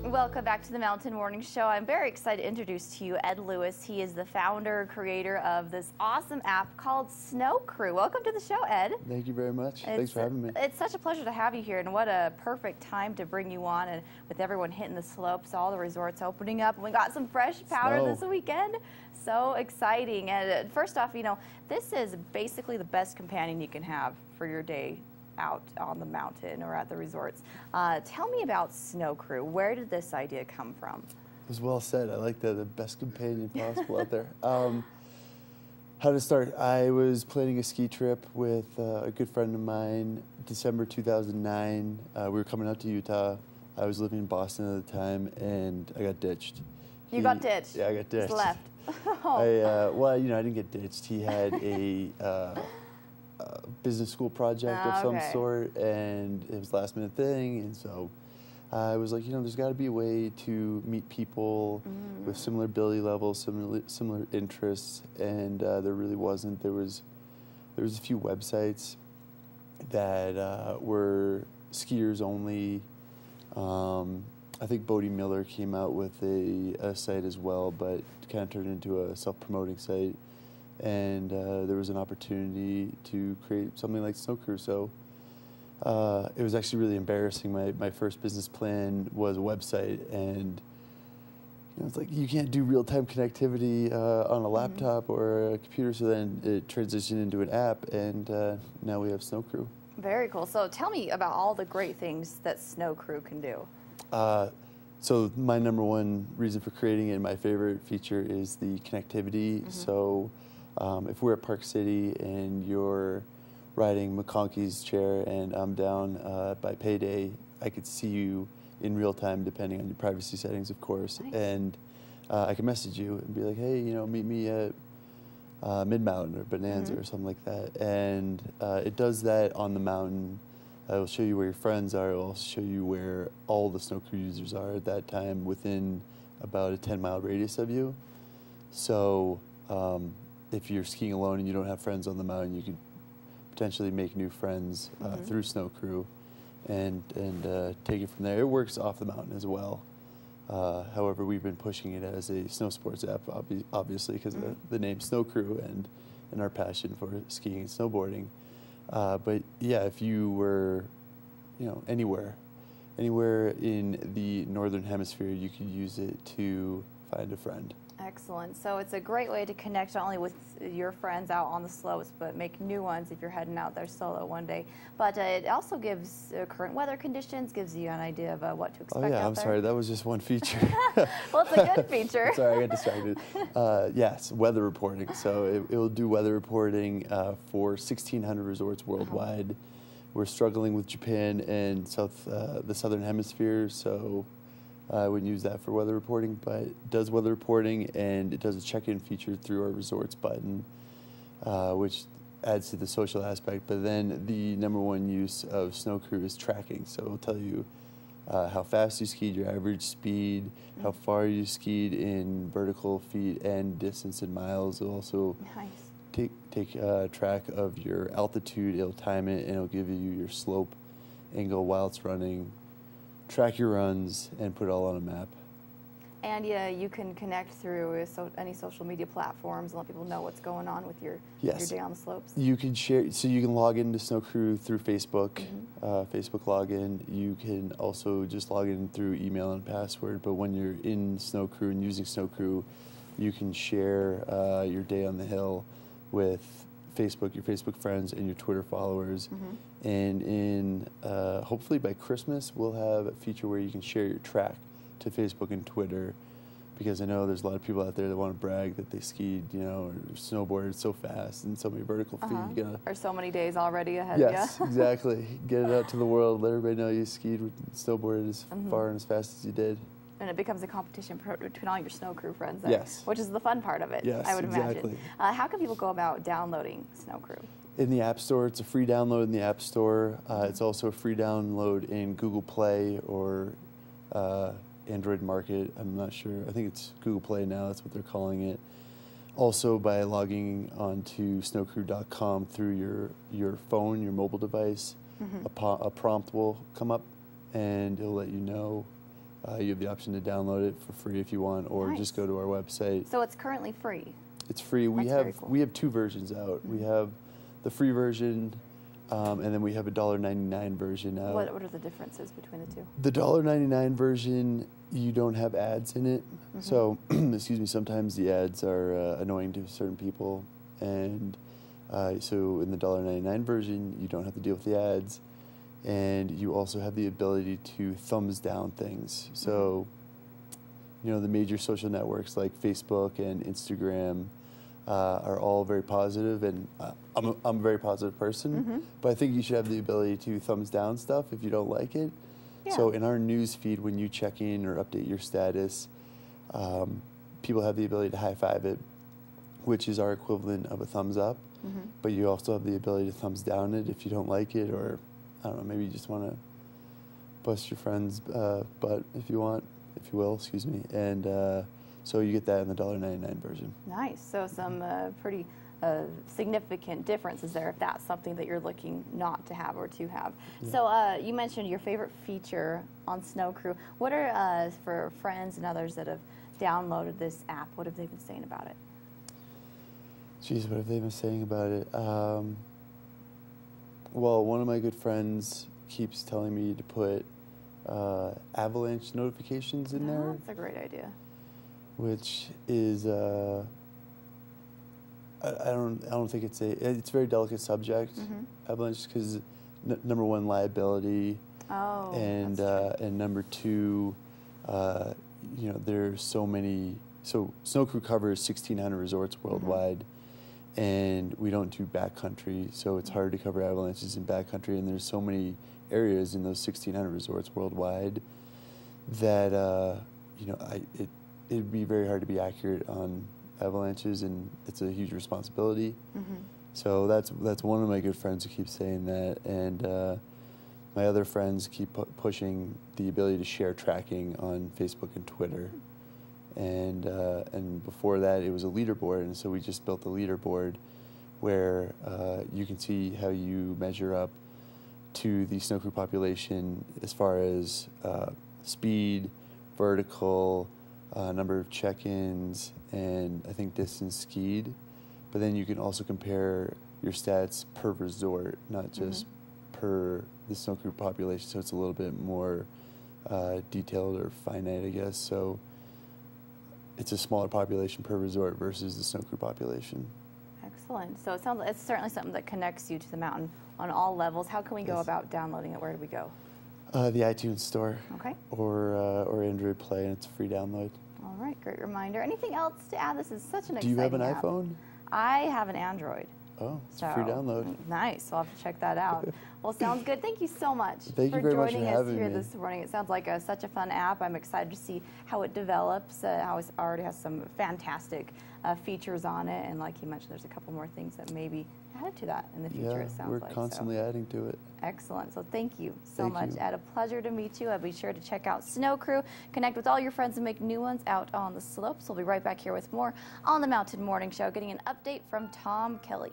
Welcome back to the Mountain Morning Show. I'm very excited to introduce to you Ed Lewis. He is the founder, creator of this awesome app called SNOCRU. Welcome to the show, Ed. Thank you very much. Thanks for having me. It's such a pleasure to have you here, and what a perfect time to bring you on. And with everyone hitting the slopes, all the resorts opening up, and we got some fresh powder this weekend. So exciting. And first off, you know, this is basically the best companion you can have for your day out on the mountain or at the resorts. Tell me about SNOCRU. Where did this idea come from? It was well said. I like that. The best companion possible out there. How to start? I was planning a ski trip with a good friend of mine, December 2009. We were coming out to Utah. I was living in Boston at the time, and I got ditched. You got ditched? Yeah, I got ditched. Just left. Well, you know, I didn't get ditched. He had a business school project of some sort, and it was a last minute thing, and so I was like, you know, there's got to be a way to meet people with similar ability levels, similar interests, and there really wasn't. There was a few websites that were skiers only. I think Bodie Miller came out with a site as well, but kind of turned into a self-promoting site. And there was an opportunity to create something like SNOCRU. So it was actually really embarrassing. My first business plan was a website, and you know, it's like you can't do real-time connectivity on a laptop or a computer. So then it transitioned into an app, and now we have SNOCRU. Very cool. So tell me about all the great things that SNOCRU can do. So my number one reason for creating it, my favorite feature, is the connectivity. So if we're at Park City and you're riding McConkey's chair and I'm down by Payday, I could see you in real time, depending on your privacy settings, of course. Nice. And I can message you and be like, hey, you know, meet me at Mid-Mountain or Bonanza or something like that. And it does that on the mountain. It will show you where your friends are. It will also show you where all the SNOCRU users are at that time within about a 10-mile radius of you. So if you're skiing alone and you don't have friends on the mountain, you could potentially make new friends through SNOCRU and take it from there. It works off the mountain as well. However, we've been pushing it as a snow sports app, obviously, because of the name SNOCRU and our passion for skiing and snowboarding. But yeah, if you were, you know, anywhere in the northern hemisphere, you could use it to find a friend. Excellent. So it's a great way to connect not only with your friends out on the slopes, but make new ones if you're heading out there solo one day. But it also gives current weather conditions, gives you an idea of what to expect. Oh yeah, out I'm there. Sorry, that was just one feature. Well, it's a good feature. Sorry, I got distracted. Yes, weather reporting. So it will do weather reporting for 1,600 resorts worldwide. We're struggling with Japan and the southern hemisphere, so I wouldn't use that for weather reporting, but it does weather reporting, and it does a check-in feature through our resorts button, which adds to the social aspect. But then the number one use of SNOCRU is tracking. So it'll tell you how fast you skied, your average speed, how far you skied in vertical feet and distance in miles. It'll also take track of your altitude. It'll time it, and it'll give you your slope angle while it's running, track your runs, and put it all on a map. And yeah, you can connect through any social media platforms and let people know what's going on with your day on the slopes. You can share, so you can log into SNOCRU through Facebook, Facebook login. You can also just log in through email and password, but when you're in SNOCRU and using SNOCRU, you can share your day on the hill with Facebook, your Facebook friends, and your Twitter followers. And in hopefully by Christmas, we'll have a feature where you can share your track to Facebook and Twitter, because I know there's a lot of people out there that want to brag that they skied, you know, or snowboarded so fast and so many vertical feet. Or so many days already ahead. Yes, exactly. Get it out to the world. Let everybody know you skied, snowboarded as far and as fast as you did. And it becomes a competition between all your SNOCRU friends there, yes, which is the fun part of it, yes, I would exactly. imagine. How can people go about downloading SNOCRU? In the App Store. It's a free download in the App Store. It's also a free download in Google Play or Android Market. I'm not sure. I think it's Google Play now. That's what they're calling it. Also, by logging onto snocru.com through your phone, your mobile device, a prompt will come up, and it'll let you know You have the option to download it for free if you want, or just go to our website. So it's currently free? It's free. We have two versions out. We have the free version, and then we have a $1.99 version out. What are the differences between the two? The $1.99 version, you don't have ads in it. So, excuse me, sometimes the ads are annoying to certain people. And so in the $1.99 version, you don't have to deal with the ads. And you also have the ability to thumbs down things. So, you know, the major social networks like Facebook and Instagram are all very positive, and I'm a very positive person, but I think you should have the ability to thumbs down stuff if you don't like it. Yeah. So in our news feed, when you check in or update your status, people have the ability to high five it, which is our equivalent of a thumbs up, but you also have the ability to thumbs down it if you don't like it, or I don't know, maybe you just want to bust your friend's butt if you want, if you will, excuse me, and so you get that in the $1.99 version. Nice. So some pretty significant differences there if that's something that you're looking not to have or to have. Yeah. So you mentioned your favorite feature on SNOCRU. What are, for friends and others that have downloaded this app, what have they been saying about it? Geez, what have they been saying about it? Well, one of my good friends keeps telling me to put avalanche notifications in there. That's a great idea. Which is, I don't think it's a very delicate subject, avalanche, because number one, liability, and number two, you know, there's so many. So SNOCRU covers 1,600 resorts worldwide, and we don't do backcountry, so it's hard to cover avalanches in backcountry, and there's so many areas in those 1,600 resorts worldwide that you know, it'd be very hard to be accurate on avalanches, and it's a huge responsibility. So that's one of my good friends who keeps saying that, and my other friends keep pushing the ability to share tracking on Facebook and Twitter. And before that, it was a leaderboard, and so we just built a leaderboard where you can see how you measure up to the SNOCRU population as far as speed, vertical, number of check-ins, and I think distance skied. But then you can also compare your stats per resort, not just per the SNOCRU population, so it's a little bit more detailed or finite, I guess. So it's a smaller population per resort versus the SNOCRU population. Excellent. So it sounds like it's certainly something that connects you to the mountain on all levels. How can we go about downloading it? Where do we go? The iTunes Store. Okay. Or Android Play, and it's a free download. All right, great reminder. Anything else to add? This is such an exciting app. Do you have an iPhone? I have an Android. Oh, it's a free download. Nice. I'll have to check that out. Well, sounds good. Thank you so much for joining us here this morning. It sounds like such a fun app. I'm excited to see how it develops, how it already has some fantastic features on it. And like you mentioned, there's a couple more things that may be added to that in the future, it sounds like. We're constantly adding to it. Excellent. So thank you so much, Ed. A pleasure to meet you. I'll be sure to check out SNOCRU, connect with all your friends, and make new ones out on the slopes. We'll be right back here with more on the Mountain Morning Show, getting an update from Tom Kelly.